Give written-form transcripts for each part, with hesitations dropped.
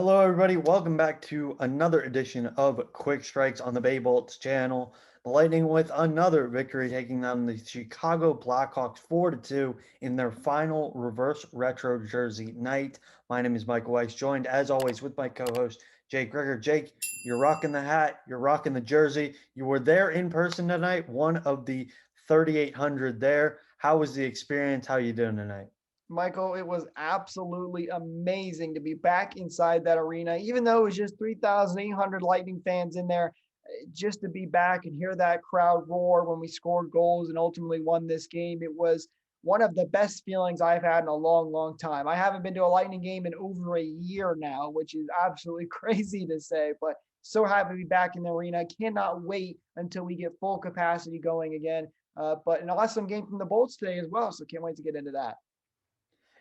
Hello, everybody. Welcome back to another edition of Quick Strikes on the Bay Bolts channel. The Lightning with another victory, taking down the Chicago Blackhawks 4-2 in their final reverse retro jersey night. My name is Michael Weiss, joined as always with my co-host Jake Greger. Jake, you're rocking the hat, you're rocking the jersey. You were there in person tonight, one of the 3,800 there. How was the experience? How you doing tonight? Michael, it was absolutely amazing to be back inside that arena, even though it was just 3,800 Lightning fans in there. Just to be back and hear that crowd roar when we scored goals and ultimately won this game, it was one of the best feelings I've had in a long, long time. I haven't been to a Lightning game in over a year now, which is absolutely crazy to say, but so happy to be back in the arena. Cannot wait until we get full capacity going again. But an awesome game from the Bolts today as well, so can't wait to get into that.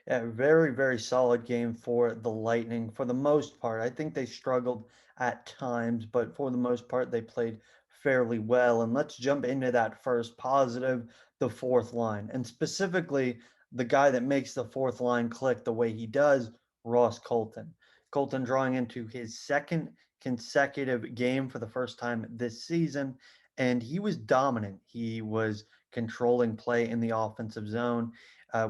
Yeah, very, very solid game for the Lightning for the most part. I think they struggled at times, but for the most part, they played fairly well. And let's jump into that first positive, the fourth line, and specifically the guy that makes the fourth line click the way he does, Ross Colton. Colton drawing into his second consecutive game for the first time this season, and he was dominant. He was controlling play in the offensive zone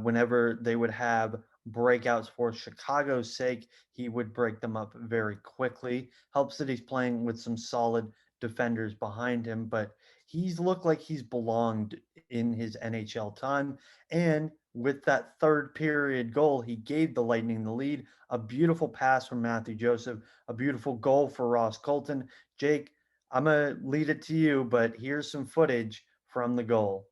whenever they would have breakouts for Chicago's sake, he would break them up very quickly. Helps that he's playing with some solid defenders behind him, but he's looked like he's belonged in his NHL time. And with that third period goal, he gave the Lightning the lead. A beautiful pass from Matthew Joseph, a beautiful goal for Ross Colton. Jake, I'm going to lead it to you, but here's some footage from the goal.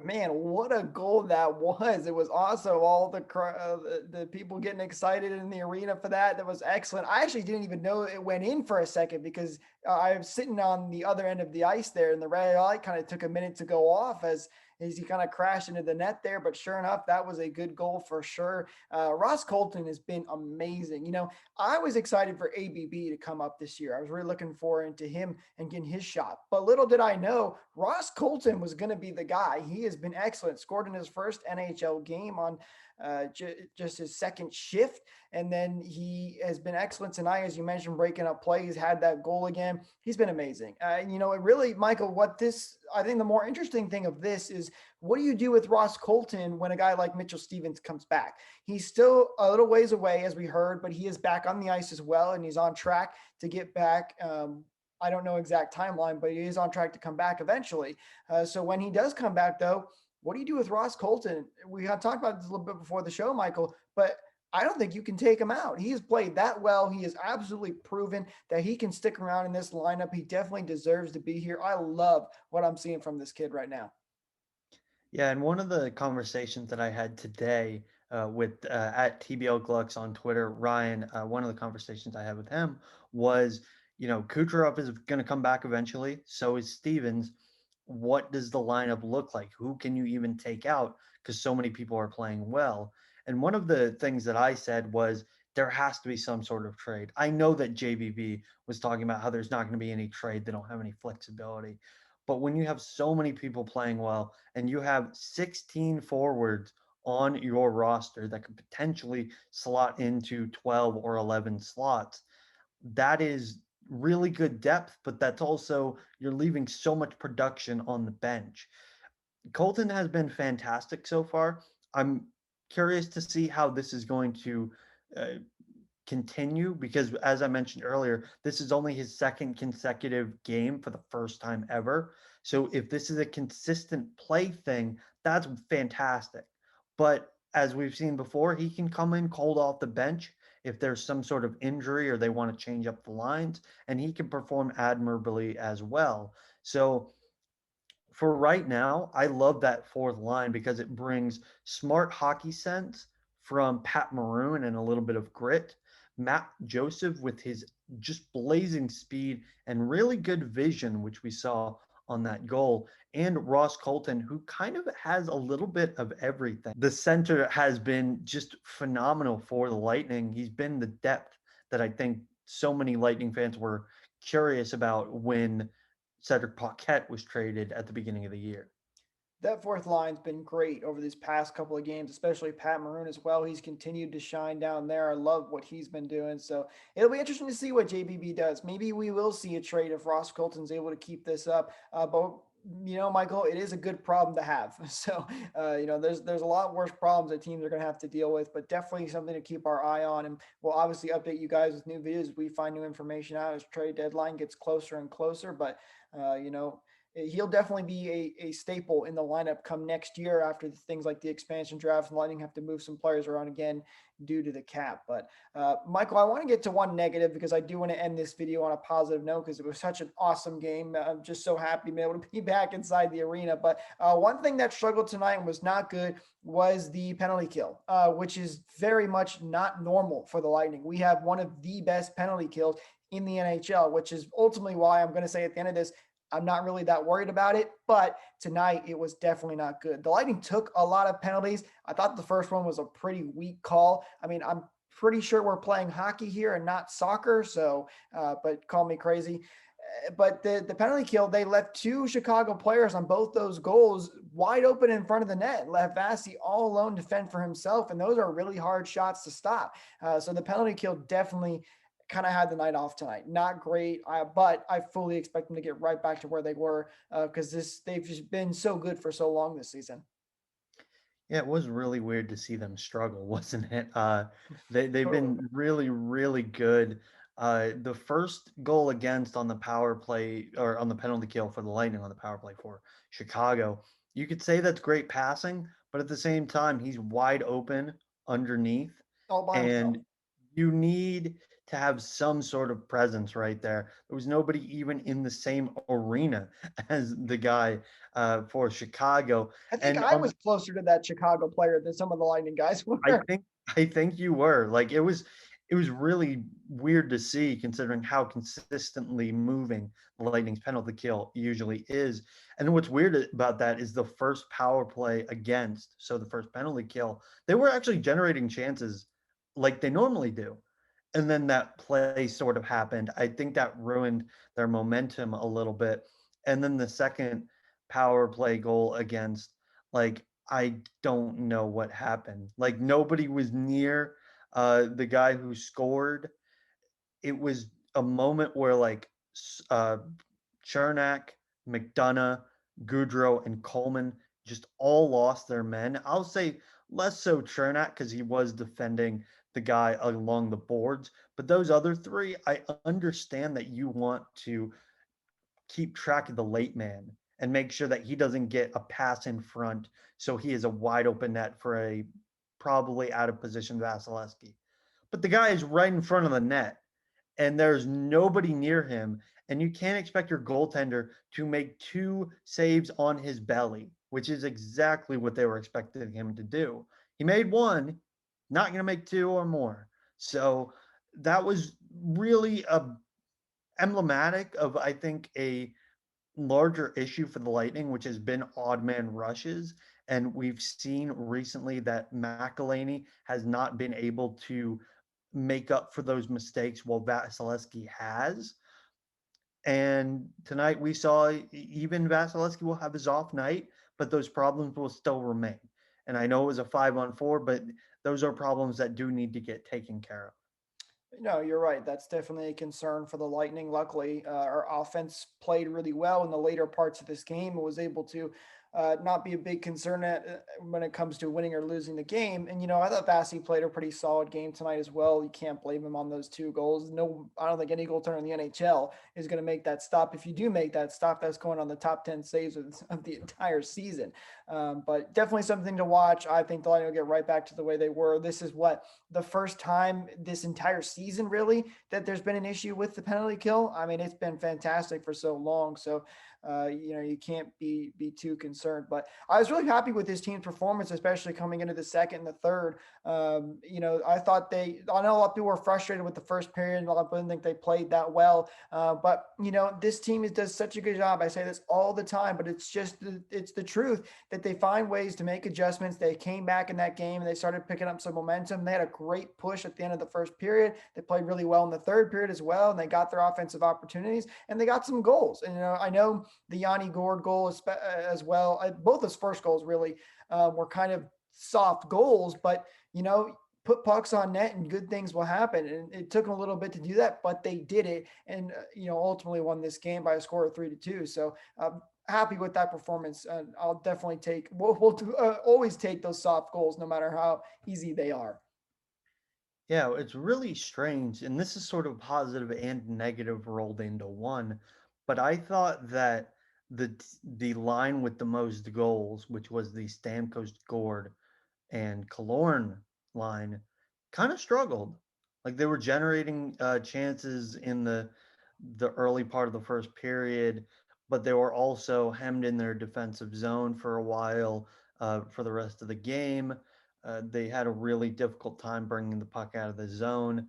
Man, what a goal that was. It was awesome. All the people getting excited in the arena for that. That was excellent. I actually didn't even know it went in for a second because I was sitting on the other end of the ice there, and the red light kind of took a minute to go off as he kind of crashed into the net there. But sure enough, that was a good goal for sure. Ross Colton has been amazing. I was excited for ABB to come up this year. I was really looking forward to him and getting his shot. But little did I know, Ross Colton was going to be the guy. He has been excellent. Scored in his first NHL game on just his second shift. And then he has been excellent tonight, as you mentioned, breaking up plays, had that goal again. He's been amazing. It really, Michael, I think the more interesting thing of this is what do you do with Ross Colton when a guy like Mitchell Stevens comes back? He's still a little ways away, as we heard, but he is back on the ice as well, and he's on track to get back. I don't know exact timeline, but he is on track to come back eventually. So when he does come back, though, what do you do with Ross Colton? We had talked about this a little bit before the show, Michael, but I don't think you can take him out. He has played that well. He has absolutely proven that he can stick around in this lineup. He definitely deserves to be here. I love what I'm seeing from this kid right now. Yeah, and one of the conversations that I had today with at TBL Glucks on Twitter, Ryan, one of the conversations I had with him was, Kucherov is going to come back eventually. So is Stevens. What does the lineup look like? Who can you even take out? Because so many people are playing well. And one of the things that I said was there has to be some sort of trade. I know that JBB was talking about how there's not going to be any trade. They don't have any flexibility. But when you have so many people playing well and you have 16 forwards on your roster that could potentially slot into 12 or 11 slots, that is really good depth, but that's also you're leaving so much production on the bench. Colton has been fantastic so far. I'm curious to see how this is going to uh, continue because, as I mentioned earlier, this is only his second consecutive game for the first time ever. So, if this is a consistent play thing, that's fantastic. But as we've seen before, he can come in cold off the bench if there's some sort of injury or they want to change up the lines, and he can perform admirably as well. So, for right now, I love that fourth line because it brings smart hockey sense from Pat Maroon and a little bit of grit. Matt Joseph with his just blazing speed and really good vision, which we saw on that goal, and Ross Colton, who kind of has a little bit of everything. The center has been just phenomenal for the Lightning. He's been the depth that I think so many Lightning fans were curious about when Cedric Paquette was traded at the beginning of the year. That fourth line's been great over these past couple of games, especially Pat Maroon as well. He's continued to shine down there. I love what he's been doing. So it'll be interesting to see what JBB does. Maybe we will see a trade if Ross Colton's able to keep this up. But Michael, it is a good problem to have. So there's a lot worse problems that teams are going to have to deal with, but definitely something to keep our eye on. And we'll obviously update you guys with new videos as we find new information out as trade deadline gets closer and closer. But uh, you know he'll definitely be a staple in the lineup come next year after things like the expansion draft and Lightning have to move some players around again due to the cap. But Michael, I want to get to one negative because I do want to end this video on a positive note because it was such an awesome game. I'm just so happy to be able to be back inside the arena. But one thing that struggled tonight and was not good was the penalty kill, which is very much not normal for the Lightning. We have one of the best penalty kills in the NHL, which is ultimately why I'm going to say at the end of this, I'm not really that worried about it, but tonight it was definitely not good. The Lightning took a lot of penalties. I thought the first one was a pretty weak call. I mean, I'm pretty sure we're playing hockey here and not soccer, so but call me crazy. But the penalty kill, they left two Chicago players on both those goals wide open in front of the net, left Vasi all alone to fend for himself. And those are really hard shots to stop. So the penalty kill definitely kind of had the night off tonight. Not great, but I fully expect them to get right back to where they were because they've just been so good for so long this season. Yeah, it was really weird to see them struggle, wasn't it? They've Totally. been really, really good. The first goal against on the power play or on the penalty kill for the Lightning on the power play for Chicago, you could say that's great passing, but at the same time, he's wide open underneath, All by himself. and you need to have some sort of presence right there. There was nobody even in the same arena as the guy for Chicago, I think and I on was closer to that Chicago player than some of the Lightning guys I were. think I think you were. Like it was really weird to see considering how consistently moving the Lightning's penalty kill usually is. And what's weird about that is the first power play against, so the first penalty kill, they were actually generating chances like they normally do. And then that play sort of happened. I think that ruined their momentum a little bit. And then the second power play goal against, like, I don't know what happened. Like nobody was near the guy who scored. It was a moment where like Chernak, McDonough, Goudreau, and Coleman just all lost their men. I'll say less so Chernak because he was defending the guy along the boards. But those other three, I understand that you want to keep track of the late man and make sure that he doesn't get a pass in front so he is a wide open net for a probably out of position Vasilevsky. But the guy is right in front of the net and there's nobody near him and you can't expect your goaltender to make two saves on his belly, which is exactly what they were expecting him to do. He made one, not going to make two or more. So that was really emblematic of I think a larger issue for the Lightning, which has been odd man rushes. And we've seen recently that McElhaney has not been able to make up for those mistakes while Vasilevsky has. And tonight we saw even Vasilevsky will have his off night, but those problems will still remain. And I know it was a 5-on-4, but those are problems that do need to get taken care of. No, you're right. That's definitely a concern for the Lightning. Luckily, our offense played really well in the later parts of this game and was able to not be a big concern when it comes to winning or losing the game. And, I thought Vasi played a pretty solid game tonight as well. You can't blame him on those two goals. No, I don't think any goaltender in the NHL is going to make that stop. If you do make that stop, that's going on the top 10 saves of the entire season. But definitely something to watch. I think the Lightning will get right back to the way they were. This is what the first time this entire season really that there's been an issue with the penalty kill. I mean, it's been fantastic for so long. So you can't be too concerned. But I was really happy with this team's performance, especially coming into the second and the third. I thought I know a lot of people were frustrated with the first period. A lot of people didn't think they played that well. But this team does such a good job. I say this all the time, but it's just it's the truth that they find ways to make adjustments. They came back in that game and they started picking up some momentum. They had a great push at the end of the first period. They played really well in the third period as well, and they got their offensive opportunities and they got some goals. And I know The Yanni Gord goal as well. Both his first goals really were kind of soft goals, but put pucks on net and good things will happen. And it took them a little bit to do that, but they did it, and ultimately won this game by a score of 3-2. So happy with that performance. And I'll definitely we'll always take those soft goals, no matter how easy they are. Yeah, it's really strange, and this is sort of positive and negative rolled into one. But I thought that the line with the most goals, which was the Stamkos, Gord, and Killorn line, kind of struggled. Like they were generating chances in the early part of the first period, but they were also hemmed in their defensive zone for a while for the rest of the game. They had a really difficult time bringing the puck out of the zone.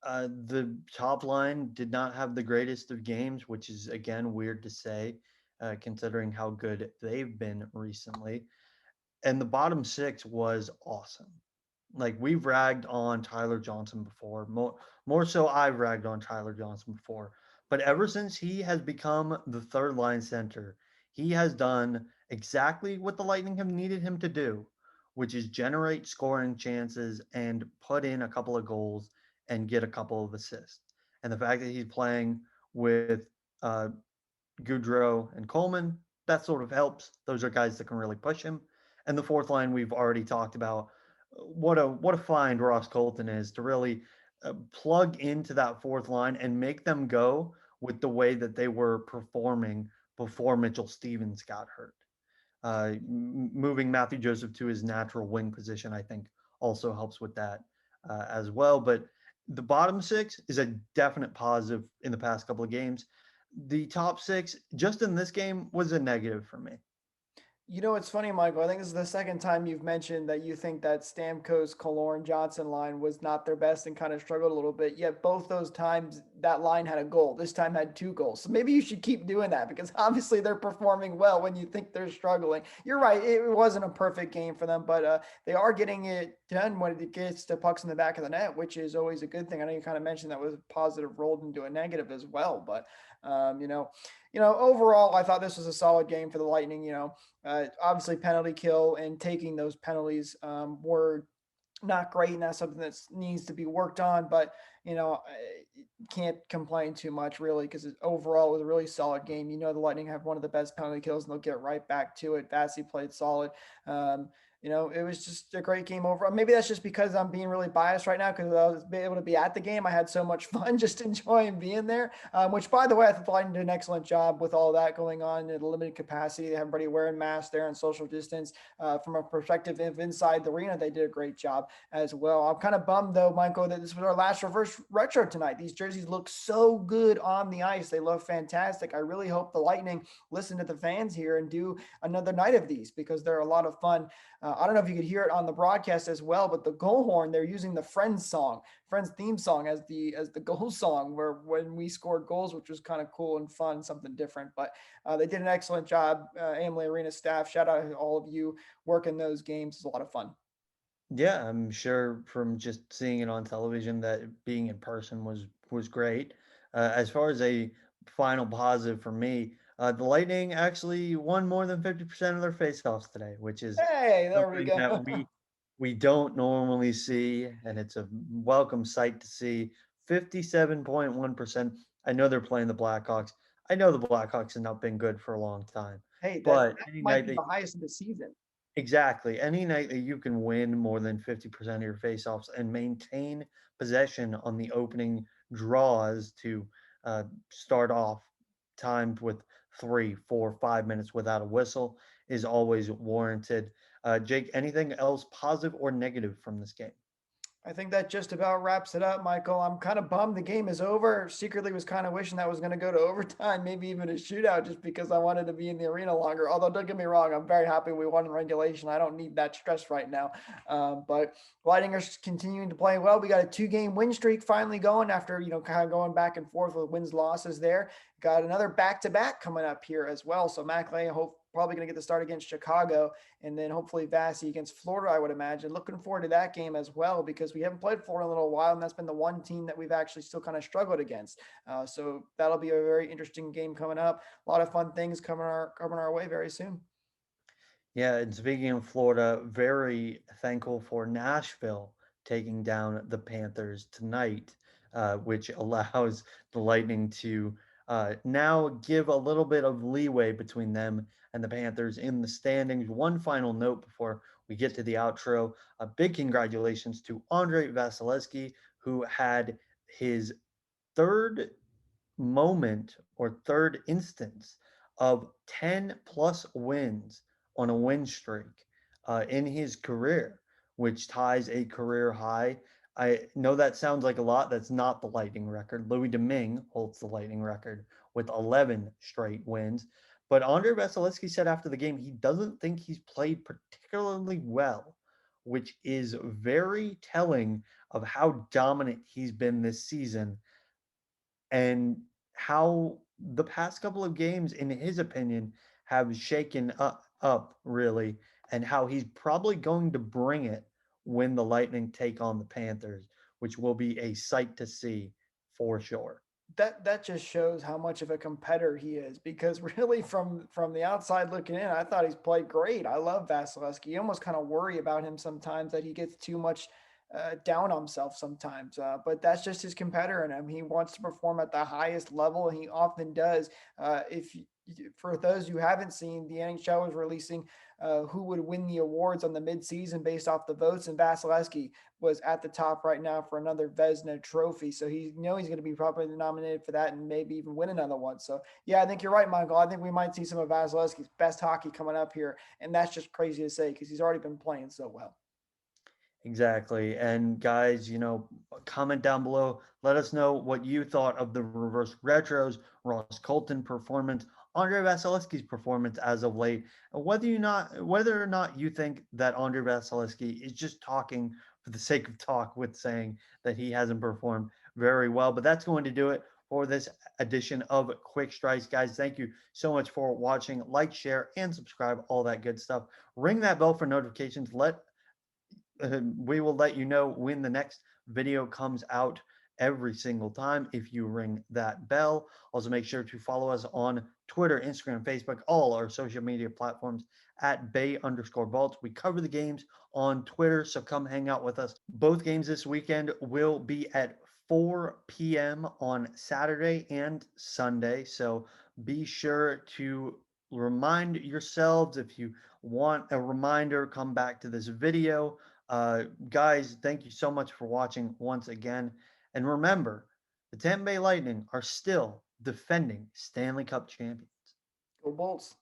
The top line did not have the greatest of games, which is again weird to say, considering how good they've been recently. And the bottom six was awesome. Like we've ragged on Tyler Johnson before, more so I've ragged on Tyler Johnson before. But ever since he has become the third line center, he has done exactly what the Lightning have needed him to do, which is generate scoring chances and put in a couple of goals and get a couple of assists. And the fact that he's playing with uh, Goudreau and Coleman, that sort of helps. Those are guys that can really push him. And the fourth line we've already talked about. What a find Ross Colton is to really plug into that fourth line and make them go with the way that they were performing before Mitchell Stevens got hurt. Moving Matthew Joseph to his natural wing position, I think, also helps with that as well. But the bottom six is a definite positive in the past couple of games. The top six, just in this game, was a negative for me. It's funny, Michael. I think this is the second time you've mentioned that you think that Stamkos, Killorn, Johnson line was not their best and kind of struggled a little bit. Yet both those times that line had a goal. This time had two goals. So maybe you should keep doing that, because obviously they're performing well when you think they're struggling. You're right. It wasn't a perfect game for them, but they are getting it done when it gets to pucks in the back of the net, which is always a good thing. I know you kind of mentioned that was positive rolled into a negative as well, but um, you know, overall, I thought this was a solid game for the Lightning. Obviously, penalty kill and taking those penalties were not great, and that's something that needs to be worked on. But I can't complain too much really, because overall it was a really solid game. The Lightning have one of the best penalty kills, and they'll get right back to it. Vasi played solid. Um, it was just a great game overall. Maybe that's just because I'm being really biased right now, because I was able to be at the game. I had so much fun just enjoying being there. Which, by the way, I thought the Lightning did an excellent job with all that going on in a limited capacity. They have everybody wearing masks there and social distance. From a perspective of inside the arena, they did a great job as well. I'm kind of bummed though, Michael, that this was our last reverse retro tonight. These jerseys look so good on the ice. They look fantastic. I really hope the Lightning listen to the fans here and do another night of these, because they're a lot of fun. I don't know if you could hear it on the broadcast as well, but the goal horn, they're using the Friends theme song as the goal song, where when we scored goals, which was kind of cool and fun, something different. But they did an excellent job. Amalie Arena staff, shout out to all of you working those games. It's a lot of fun. Yeah, I'm sure from just seeing it on television that being in person was great. As far as a final positive for me, the Lightning actually won more than 50% of their faceoffs today, which is Hey, there we something go. that we don't normally see, and it's a welcome sight to see. 57.1%. I know they're playing the Blackhawks. I know the Blackhawks have not been good for a long time, Hey, that but any might night be they the highest of the season. exactly. Any night that you can win more than 50% of your faceoffs and maintain possession on the opening draws to start off timed with 3, 4, 5 minutes without a whistle is always warranted. Jake, anything else positive or negative from this game? I think that just about wraps it up, Michael. I'm kind of bummed the game is over. Secretly was kind of wishing that was going to go to overtime, maybe even a shootout, just because I wanted to be in the arena longer. Although, don't get me wrong, I'm very happy we won in regulation. I don't need that stress right now. But Lightning are continuing to play well. We got a 2-game win streak finally going after, kind of going back and forth with wins, losses there. Got another back-to-back coming up here as well. So Mac Lay, probably going to get the start against Chicago, and then hopefully Vasi against Florida, I would imagine. Looking forward to that game as well because we haven't played Florida in a little while, and that's been the one team that we've actually still kind of struggled against. So that'll be a very interesting game coming up. A lot of fun things coming our way very soon. Yeah, and speaking of Florida, very thankful for Nashville taking down the Panthers tonight, which allows the Lightning to now give a little bit of leeway between them and the Panthers in the standings. One final note before we get to the outro: a big congratulations to Andre Vasilevsky, who had his third moment or third instance of 10 plus wins on a win streak in his career, which ties a career high. I know that sounds like a lot. That's not the Lightning record. Louis Domingue holds the Lightning record with 11 straight wins. But Andre Vasilevsky said after the game he doesn't think he's played particularly well, which is very telling of how dominant he's been this season and how the past couple of games, in his opinion, have shaken up really, and how he's probably going to bring it when the Lightning take on the Panthers, which will be a sight to see for sure. That just shows how much of a competitor he is because really from the outside looking in, I thought he's played great. I love Vasilevsky. You almost kind of worry about him sometimes that he gets too much down on himself sometimes, but that's just his competitor in him. He wants to perform at the highest level, and he often does. If For those who haven't seen, the NHL is releasing who would win the awards on the midseason based off the votes, and Vasilevsky was at the top right now for another Vezina trophy. So he's going to be probably nominated for that and maybe even win another one. So yeah, I think you're right, Michael. I think we might see some of Vasilevsky's best hockey coming up here, and that's just crazy to say because he's already been playing so well. Exactly. And guys, comment down below. Let us know what you thought of the reverse retros, Ross Colton performance, Andre Vasilevsky's performance as of late, and whether or not you think that Andre Vasilevsky is just talking for the sake of talk with saying that he hasn't performed very well. But that's going to do it for this edition of Quick Strikes, guys. Thank you so much for watching. Like, share, and subscribe, all that good stuff. Ring that bell for notifications. We will let you know when the next video comes out every single time if you ring that bell. Also, make sure to follow us on Twitter, Instagram, Facebook, all our social media platforms at Bay_Vaults. We cover the games on Twitter, so come hang out with us. Both games this weekend will be at 4 p.m. on Saturday and Sunday. So be sure to remind yourselves if you want a reminder, come back to this video. Guys, thank you so much for watching once again. And remember, the Tampa Bay Lightning are still defending Stanley Cup champions. Go Bolts.